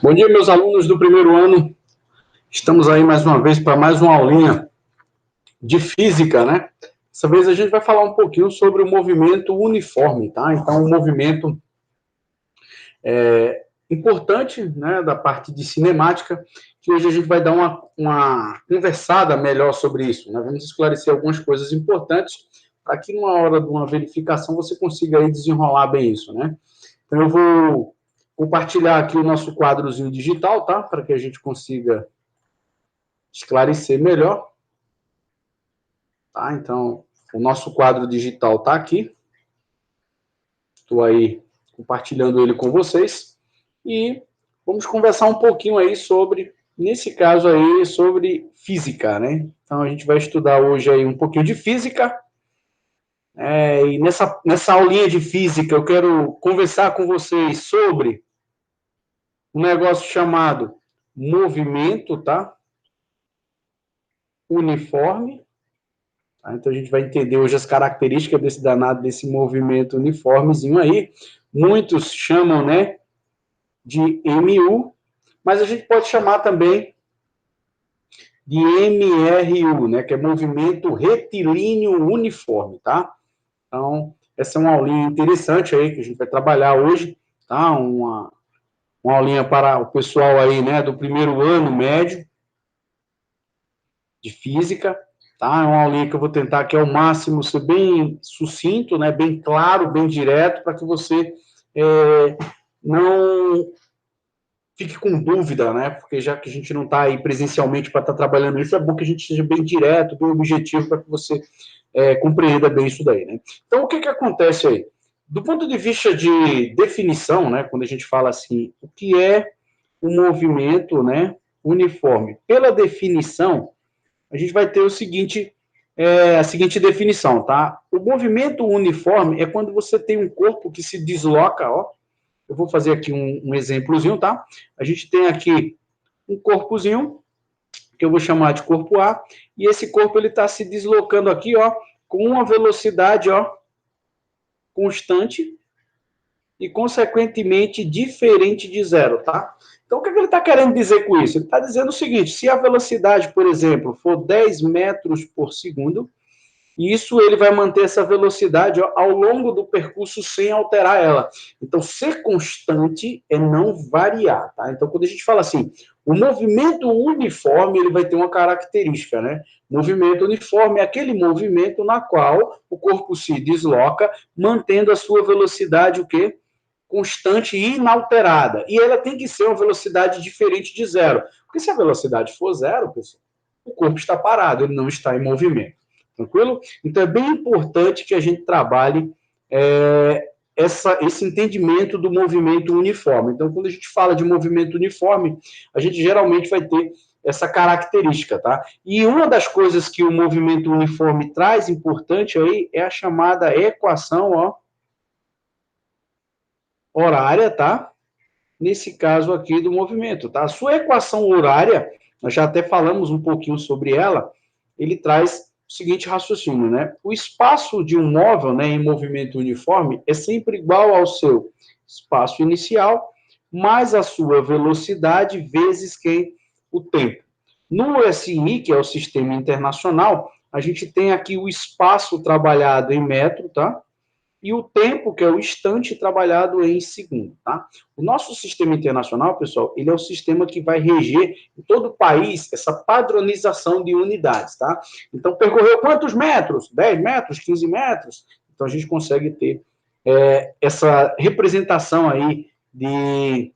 Bom dia, meus alunos do primeiro ano. Estamos aí mais uma vez para mais uma aulinha de física, né? Dessa vez a gente vai falar um pouquinho sobre o movimento uniforme, tá? Então, um movimento importante, né, da parte de cinemática, que hoje a gente vai dar uma conversada melhor sobre isso, né? Vamos esclarecer algumas coisas importantes para que, numa hora de uma verificação, você consiga aí desenrolar bem isso, né? Então, eu vou compartilhar aqui o nosso quadrozinho digital, tá? Para que a gente consiga esclarecer melhor. Tá? Então, o nosso quadro digital está aqui. Estou aí compartilhando ele com vocês. E vamos conversar um pouquinho aí sobre, nesse caso aí, sobre física, né? Então, a gente vai estudar hoje aí um pouquinho de física. E nessa aulinha de física, eu quero conversar com vocês sobre um negócio chamado movimento, tá? Uniforme. Tá? Então, a gente vai entender hoje as características desse danado, desse movimento uniformezinho aí. Muitos chamam, né, de MU, mas a gente pode chamar também de MRU, né, que é movimento retilíneo uniforme, tá? Então, essa é uma aulinha interessante aí que a gente vai trabalhar hoje, tá? Uma aulinha para o pessoal aí, né, do primeiro ano médio de física. Tá? É uma aulinha que eu vou tentar aqui ao máximo ser bem sucinto, né? Bem claro, bem direto, para que você não fique com dúvida, né? Porque já que a gente não está aí presencialmente para estar trabalhando isso, é bom que a gente seja bem direto, bem objetivo, para que você compreenda bem isso daí, né? Então, o que acontece aí? Do ponto de vista de definição, né? Quando a gente fala assim, o que é o movimento, né, uniforme? Pela definição, a gente vai ter a seguinte definição, tá? O movimento uniforme é quando você tem um corpo que se desloca, ó. Eu vou fazer aqui um exemplozinho, tá? A gente tem aqui um corpozinho, que eu vou chamar de corpo A, e esse corpo ele está se deslocando aqui, ó, com uma velocidade, ó, constante e, consequentemente, diferente de zero, tá? Então, o que ele está querendo dizer com isso? Ele está dizendo o seguinte, se a velocidade, por exemplo, for 10 metros por segundo, isso ele vai manter essa velocidade ao longo do percurso sem alterar ela. Então, ser constante é não variar, tá? Então, quando a gente fala assim, o movimento uniforme, ele vai ter uma característica, né? Movimento uniforme é aquele movimento na qual o corpo se desloca, mantendo a sua velocidade, o quê? Constante e inalterada. E ela tem que ser uma velocidade diferente de zero. Porque se a velocidade for zero, pessoal, o corpo está parado, ele não está em movimento. Tranquilo? Então, é bem importante que a gente trabalhe esse entendimento do movimento uniforme. Então, quando a gente fala de movimento uniforme, a gente geralmente vai ter essa característica, tá? E uma das coisas que o movimento uniforme traz importante aí é a chamada equação, ó, horária, tá? Nesse caso aqui do movimento, tá? A sua equação horária, nós já até falamos um pouquinho sobre ela, ele traz o seguinte raciocínio, né? O espaço de um móvel, né, em movimento uniforme é sempre igual ao seu espaço inicial, mais a sua velocidade vezes o tempo. No SI, que é o Sistema Internacional, a gente tem aqui o espaço trabalhado em metro, tá? E o tempo, que é o instante trabalhado em segundo, tá? O nosso sistema internacional, pessoal, ele é o sistema que vai reger em todo o país essa padronização de unidades, tá? Então, percorreu quantos metros? 10 metros, 15 metros? Então, a gente consegue ter essa representação aí de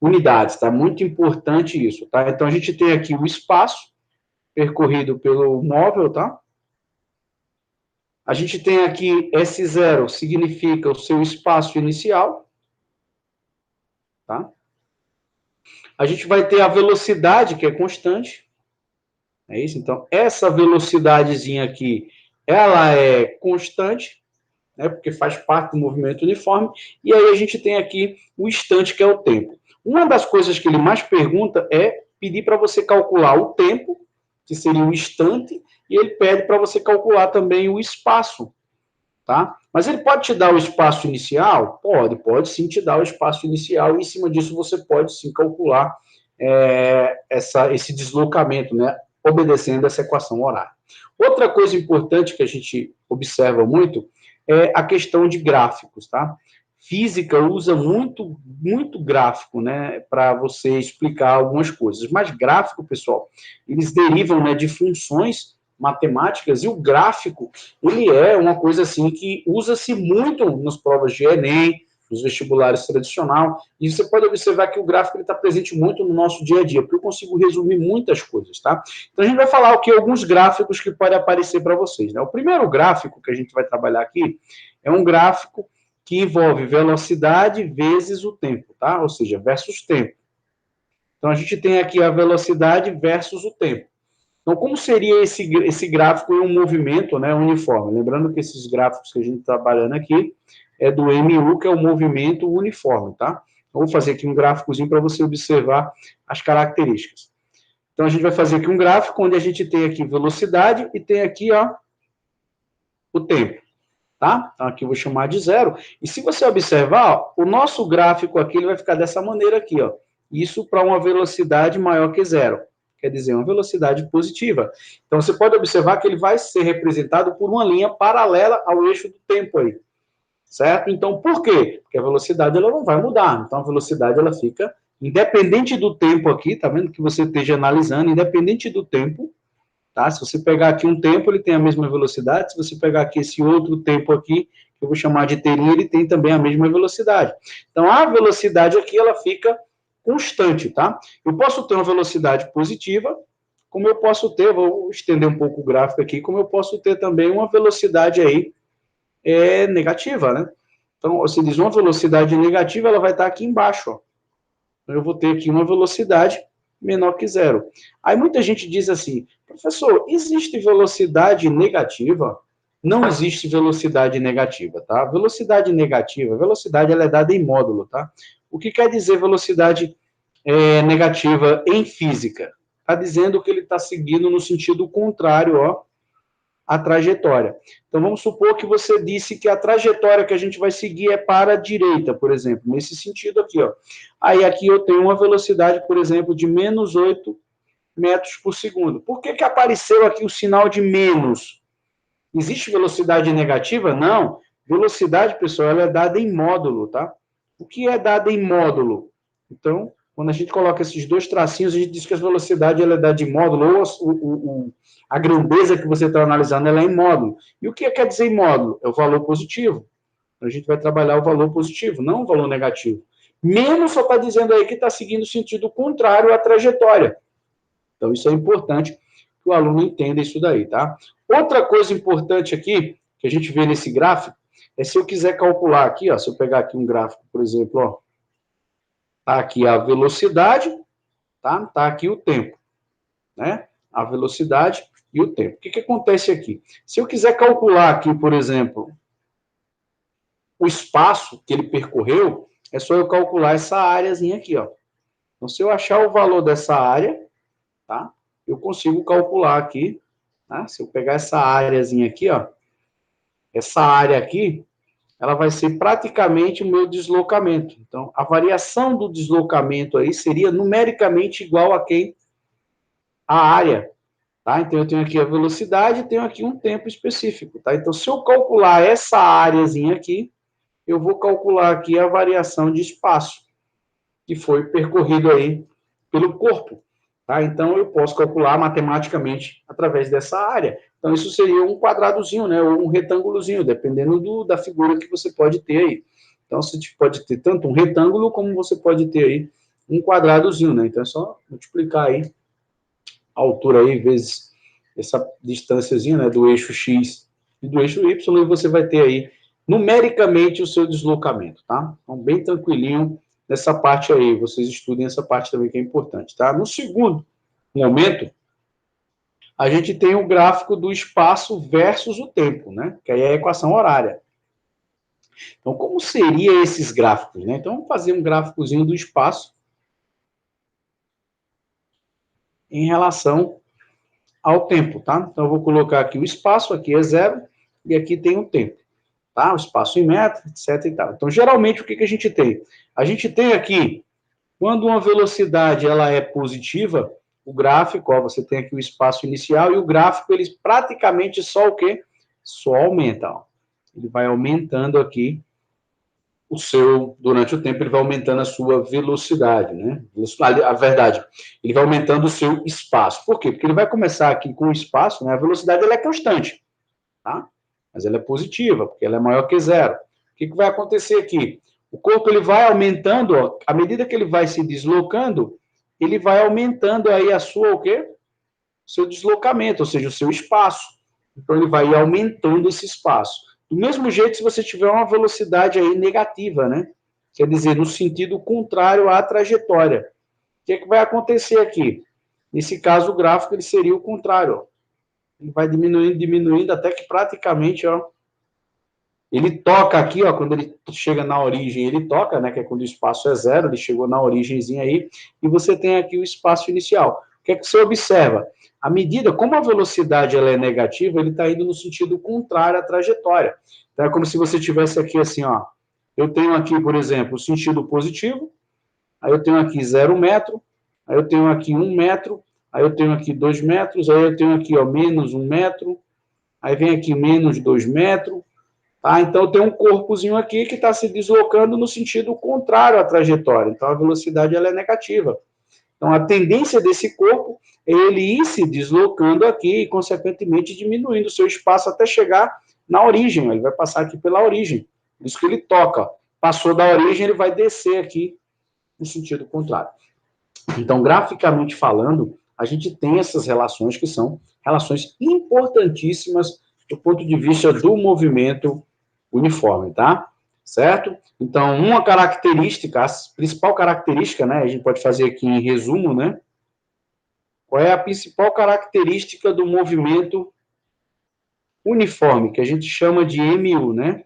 unidades, tá? Muito importante isso, tá? Então, a gente tem aqui o espaço percorrido pelo móvel, tá? A gente tem aqui S0, significa o seu espaço inicial. Tá? A gente vai ter a velocidade, que é constante. É isso? Então, essa velocidadezinha aqui, ela é constante, né, porque faz parte do movimento uniforme. E aí a gente tem aqui o instante, que é o tempo. Uma das coisas que ele mais pergunta é pedir para você calcular o tempo, que seria o instante, e ele pede para você calcular também o espaço, tá? Mas ele pode te dar o espaço inicial? Pode sim te dar o espaço inicial, e em cima disso você pode sim calcular esse deslocamento, né? Obedecendo essa equação horária. Outra coisa importante que a gente observa muito é a questão de gráficos, tá? Física usa muito gráfico, né, para você explicar algumas coisas. Mas gráfico, pessoal, eles derivam, né, de funções matemáticas, e o gráfico, ele é uma coisa assim que usa-se muito nas provas de Enem, nos vestibulares tradicional, e você pode observar que o gráfico está presente muito no nosso dia a dia, porque eu consigo resumir muitas coisas, tá? Então a gente vai falar aqui alguns gráficos que podem aparecer para vocês, né? O primeiro gráfico que a gente vai trabalhar aqui é um gráfico que envolve velocidade vezes o tempo, tá? Ou seja, versus tempo. Então a gente tem aqui a velocidade versus o tempo. Então, como seria esse gráfico em um movimento, né, uniforme? Lembrando que esses gráficos que a gente está trabalhando aqui é do MU, que é o movimento uniforme, tá? Eu vou fazer aqui um gráficozinho para você observar as características. Então, a gente vai fazer aqui um gráfico onde a gente tem aqui velocidade e tem aqui, ó, o tempo, tá? Então, aqui eu vou chamar de zero. E se você observar, ó, o nosso gráfico aqui ele vai ficar dessa maneira aqui, ó. Isso para uma velocidade maior que zero. Quer dizer, uma velocidade positiva. Então, você pode observar que ele vai ser representado por uma linha paralela ao eixo do tempo aí. Certo? Então, por quê? Porque a velocidade ela não vai mudar. Então, a velocidade ela fica independente do tempo aqui, tá vendo que você esteja analisando, independente do tempo, tá? Se você pegar aqui um tempo, ele tem a mesma velocidade. Se você pegar aqui esse outro tempo aqui, que eu vou chamar de terinha, ele tem também a mesma velocidade. Então, a velocidade aqui, ela fica constante, tá? Eu posso ter uma velocidade positiva, como eu posso ter, vou estender um pouco o gráfico aqui, como eu posso ter também uma velocidade aí negativa, né? Então, você diz uma velocidade negativa, ela vai estar aqui embaixo, ó. Então, eu vou ter aqui uma velocidade menor que zero. Aí muita gente diz assim, professor, existe velocidade negativa? Não existe velocidade negativa, tá? Velocidade negativa, velocidade ela é dada em módulo, tá? O que quer dizer velocidade negativa em física? Está dizendo que ele está seguindo no sentido contrário, ó, a trajetória. Então, vamos supor que você disse que a trajetória que a gente vai seguir é para a direita, por exemplo, nesse sentido aqui, ó. Aí, aqui eu tenho uma velocidade, por exemplo, de menos 8 metros por segundo. Por que apareceu aqui o sinal de menos? Existe velocidade negativa? Não. Velocidade, pessoal, ela é dada em módulo, tá? O que é dada em módulo? Então, quando a gente coloca esses dois tracinhos, a gente diz que a velocidade ela é dada em módulo, ou a grandeza que você está analisando ela é em módulo. E o que quer dizer em módulo? É o valor positivo. Então, a gente vai trabalhar o valor positivo, não o valor negativo. Menos só está dizendo aí que está seguindo o sentido contrário à trajetória. Então, isso é importante que o aluno entenda isso daí, tá? Outra coisa importante aqui, que a gente vê nesse gráfico, é se eu quiser calcular aqui, ó, se eu pegar aqui um gráfico, por exemplo, ó, tá aqui a velocidade, tá? Tá aqui o tempo, né? A velocidade e o tempo. O que acontece aqui? Se eu quiser calcular aqui, por exemplo, o espaço que ele percorreu, é só eu calcular essa áreazinha aqui, ó. Então, se eu achar o valor dessa área, tá? Eu consigo calcular aqui, tá? Se eu pegar essa áreazinha aqui, ó, essa área aqui, ela vai ser praticamente o meu deslocamento. Então, a variação do deslocamento aí seria numericamente igual a quem? A área, tá? Então, eu tenho aqui a velocidade e tenho aqui um tempo específico, tá? Então, se eu calcular essa áreazinha aqui, eu vou calcular aqui a variação de espaço que foi percorrido aí pelo corpo, tá? Então, eu posso calcular matematicamente através dessa área. Então, isso seria um quadradozinho, né? Ou um retângulozinho, dependendo da figura que você pode ter aí. Então, você pode ter tanto um retângulo, como você pode ter aí um quadradozinho, né? Então, é só multiplicar aí a altura aí, vezes essa distânciazinha, né? Do eixo X e do eixo Y, e você vai ter aí, numericamente, o seu deslocamento, tá? Então, bem tranquilinho nessa parte aí. Vocês estudem essa parte também que é importante, tá? No segundo momento, a gente tem o gráfico do espaço versus o tempo, né? Que aí é a equação horária. Então, como seriam esses gráficos, né? Então, vamos fazer um gráficozinho do espaço em relação ao tempo, tá? Então, eu vou colocar aqui o espaço, aqui é zero, e aqui tem o tempo. tá? O espaço em metro, etc e tal. Então, geralmente, o que a gente tem? A gente tem aqui, quando uma velocidade ela é positiva, o gráfico, ó, você tem aqui o espaço inicial, e o gráfico, ele praticamente só o quê? Só aumenta, ó. Ele vai aumentando aqui durante o tempo, ele vai aumentando a sua velocidade, né? A verdade, ele vai aumentando o seu espaço. Por quê? Porque ele vai começar aqui com o espaço, né? A velocidade ela é constante, tá? Mas ela é positiva, porque ela é maior que zero. O que vai acontecer aqui? O corpo ele vai aumentando, ó, à medida que ele vai se deslocando, ele vai aumentando aí a sua, o quê? O seu deslocamento, ou seja, o seu espaço. Então, ele vai aumentando esse espaço. Do mesmo jeito, se você tiver uma velocidade aí negativa, né? Quer dizer, no sentido contrário à trajetória. O que vai acontecer aqui? Nesse caso, o gráfico ele seria o contrário, ó. Ele vai diminuindo, diminuindo, até que praticamente, ó, ele toca aqui, ó, quando ele chega na origem, ele toca, né, que é quando o espaço é zero, ele chegou na origemzinha aí, e você tem aqui o espaço inicial. O que é que você observa? À medida, como a velocidade ela é negativa, ele está indo no sentido contrário à trajetória. Então, é como se você tivesse aqui assim, ó, eu tenho aqui, por exemplo, o sentido positivo, aí eu tenho aqui 0 metro, aí eu tenho aqui 1 metro, aí eu tenho aqui 2 metros, aí eu tenho aqui, ó, menos 1 metro, aí vem aqui menos 2 metros, tá? Então, tem um corpozinho aqui que está se deslocando no sentido contrário à trajetória. Então, a velocidade ela é negativa. Então, a tendência desse corpo é ele ir se deslocando aqui e, consequentemente, diminuindo o seu espaço até chegar na origem. Ele vai passar aqui pela origem. Por isso que ele toca. Passou da origem, ele vai descer aqui no sentido contrário. Então, graficamente falando, a gente tem essas relações que são relações importantíssimas do ponto de vista do movimento uniforme, tá? Certo? Então, uma característica, a principal característica, né, a gente pode fazer aqui em resumo, né? Qual é a principal característica do movimento uniforme, que a gente chama de MU, né?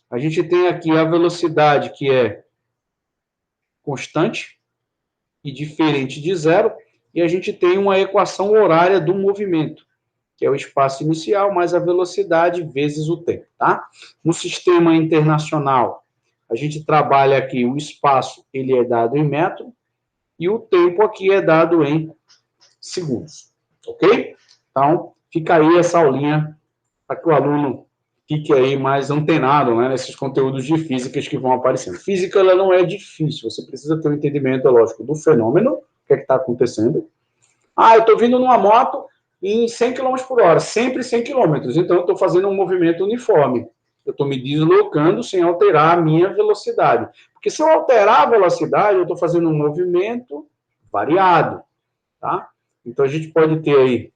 A gente tem aqui a velocidade que é constante e diferente de zero, e a gente tem uma equação horária do movimento, que é o espaço inicial mais a velocidade vezes o tempo, tá? No sistema internacional, a gente trabalha aqui o espaço, ele é dado em metro, e o tempo aqui é dado em segundos, ok? Então, fica aí essa aulinha para que o aluno fique aí mais antenado, né, nesses conteúdos de físicas que vão aparecendo. Física, ela não é difícil, você precisa ter um entendimento, lógico, do fenômeno, o que é que está acontecendo. Ah, eu estou vindo numa moto em 100 km por hora, sempre 100 km, então eu estou fazendo um movimento uniforme. Eu estou me deslocando sem alterar a minha velocidade. Porque se eu alterar a velocidade, eu estou fazendo um movimento variado, tá? Então, a gente pode ter aí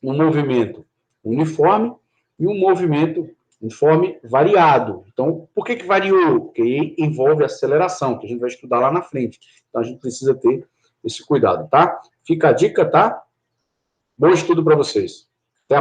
um movimento uniforme e um movimento uniforme variado. Então, por que variou? Porque envolve aceleração, que a gente vai estudar lá na frente. Então, a gente precisa ter esse cuidado, tá? Fica a dica, tá? Bom estudo para vocês.